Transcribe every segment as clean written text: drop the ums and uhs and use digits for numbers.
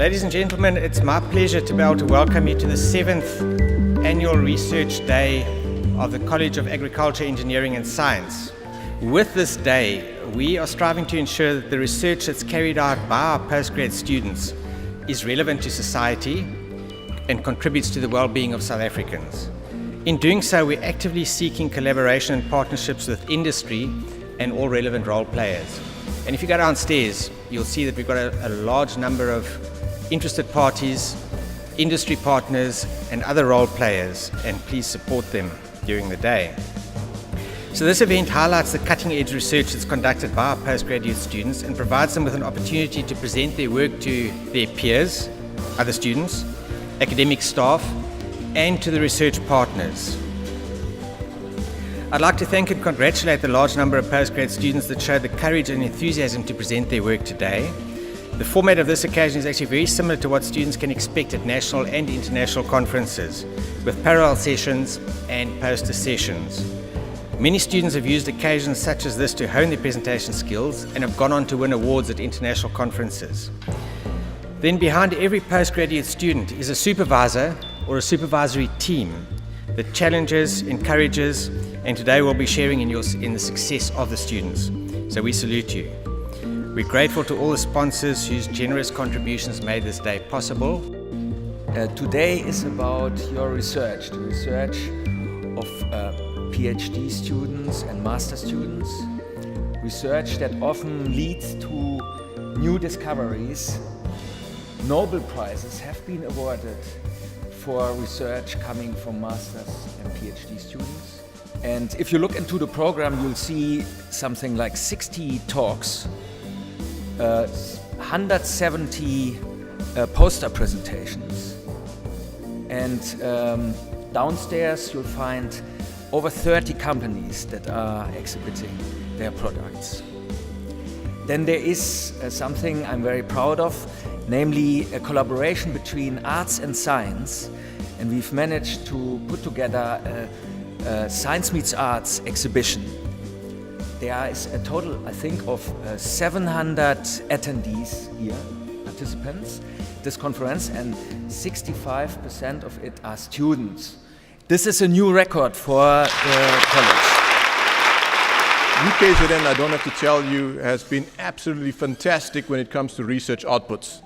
Ladies and gentlemen, it's my pleasure to be able to welcome you to the 7th Annual Research Day of the College of Agriculture, Engineering and Science. With this day, we are striving to ensure that the research that's carried out by our postgrad students is relevant to society and contributes to the well-being of South Africans. In doing so, we're actively seeking collaboration and partnerships with industry and all relevant role players. And if you go downstairs, you'll see that we've got a large number of interested parties, industry partners, and other role players, and please support them during the day. So this event highlights the cutting-edge research that's conducted by our postgraduate students and provides them with an opportunity to present their work to their peers, other students, academic staff, and to the research partners. I'd like to thank and congratulate the large number of postgrad students that showed the courage and enthusiasm to present their work today. The format of this occasion is actually very similar to what students can expect at national and international conferences, with parallel sessions and poster sessions. Many students have used occasions such as this to hone their presentation skills and have gone on to win awards at international conferences. Then behind every postgraduate student is a supervisor or a supervisory team that challenges, encourages, and today we'll be sharing in the success of the students. So we salute you. We're grateful to all the sponsors whose generous contributions made this day possible. Today is about your research, the research of PhD students and master students. Research that often leads to new discoveries. Nobel Prizes have been awarded for research coming from masters and PhD students. And if you look into the program, you'll see something like 60 talks, 170 poster presentations, and downstairs you'll find over 30 companies that are exhibiting their products. Then there is something I'm very proud of, namely a collaboration between arts and science, and we've managed to put together a Science Meets Arts exhibition. There is a total, I think, of 700 attendees here, participants, this conference, and 65% of it are students. This is a new record for the college. UKZN, I don't have to tell you, has been absolutely fantastic when it comes to research outputs.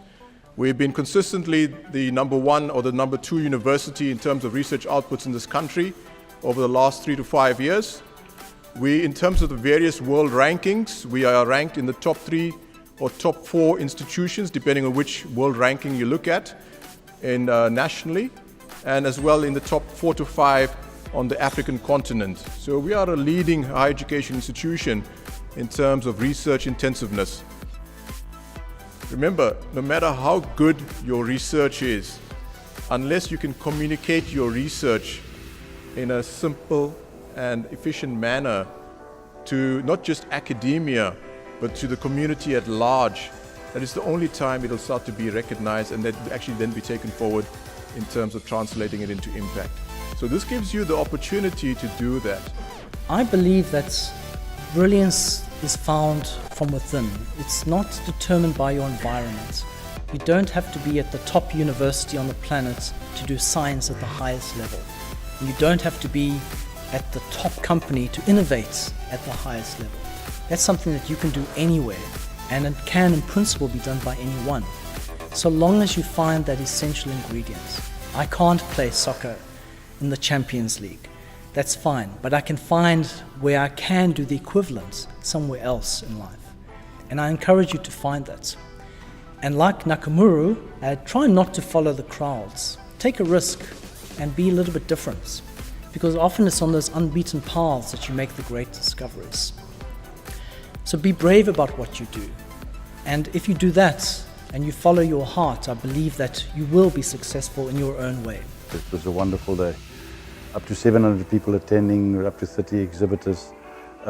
We've been consistently the number 1 or the number 2 university in terms of research outputs in this country over the last 3 to 5 years. In terms of the various world rankings, we are ranked in the top 3 or top 4 institutions, depending on which world ranking you look at, nationally, and as well in the top 4 to 5 on the African continent. So we are a leading higher education institution in terms of research intensiveness. Remember, no matter how good your research is, unless you can communicate your research in a simple and efficient manner to not just academia, but to the community at large, that is the only time it'll start to be recognized and that actually then be taken forward in terms of translating it into impact. So this gives you the opportunity to do that. I believe that brilliance is found from within. It's not determined by your environment. You don't have to be at the top university on the planet to do science at the highest level. You don't have to be at the top company to innovate at the highest level. That's something that you can do anywhere, and it can in principle be done by anyone, so long as you find that essential ingredient. I can't play soccer in the Champions League. That's fine, but I can find where I can do the equivalent somewhere else in life. And I encourage you to find that. And like Nakamura, try not to follow the crowds. Take a risk and be a little bit different, because often it's on those unbeaten paths that you make the great discoveries. So be brave about what you do. And if you do that and you follow your heart, I believe that you will be successful in your own way. It was a wonderful day. Up to 700 people attending, up to 30 exhibitors,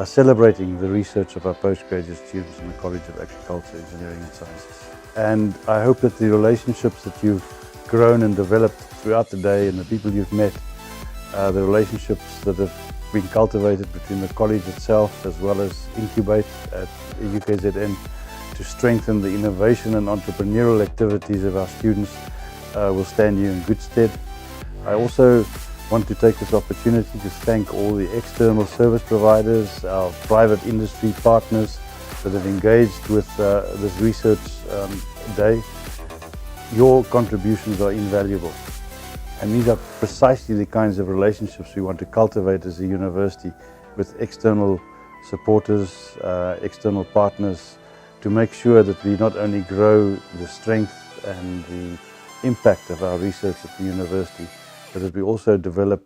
celebrating the research of our postgraduate students in the College of Agriculture, Engineering and Sciences. And I hope that the relationships that you've grown and developed throughout the day and the people you've met, the relationships that have been cultivated between the college itself as well as Incubate at UKZN to strengthen the innovation and entrepreneurial activities of our students will stand you in good stead. I also want to take this opportunity to thank all the external service providers, our private industry partners that have engaged with this research day. Your contributions are invaluable, and these are precisely the kinds of relationships we want to cultivate as a university with external supporters, external partners, to make sure that we not only grow the strength and the impact of our research at the university, but that we also develop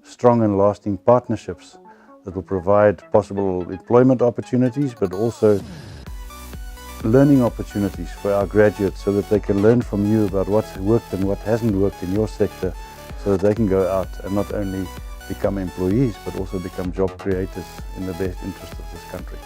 strong and lasting partnerships that will provide possible employment opportunities, but also learning opportunities for our graduates so that they can learn from you about what's worked and what hasn't worked in your sector, so that they can go out and not only become employees, but also become job creators in the best interest of this country.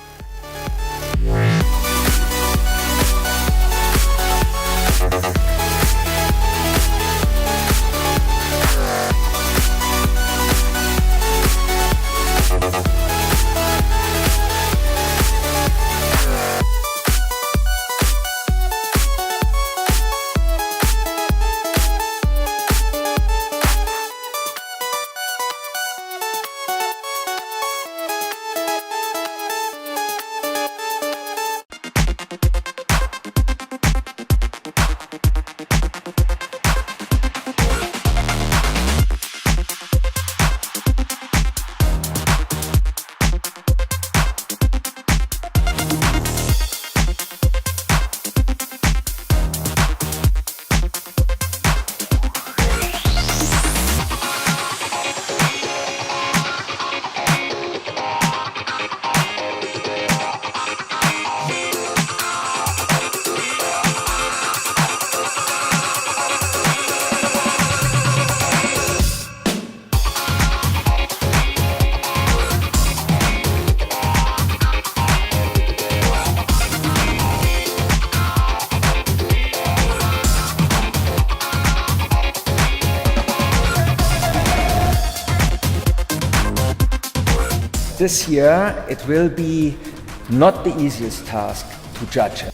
This year it will be not the easiest task to judge.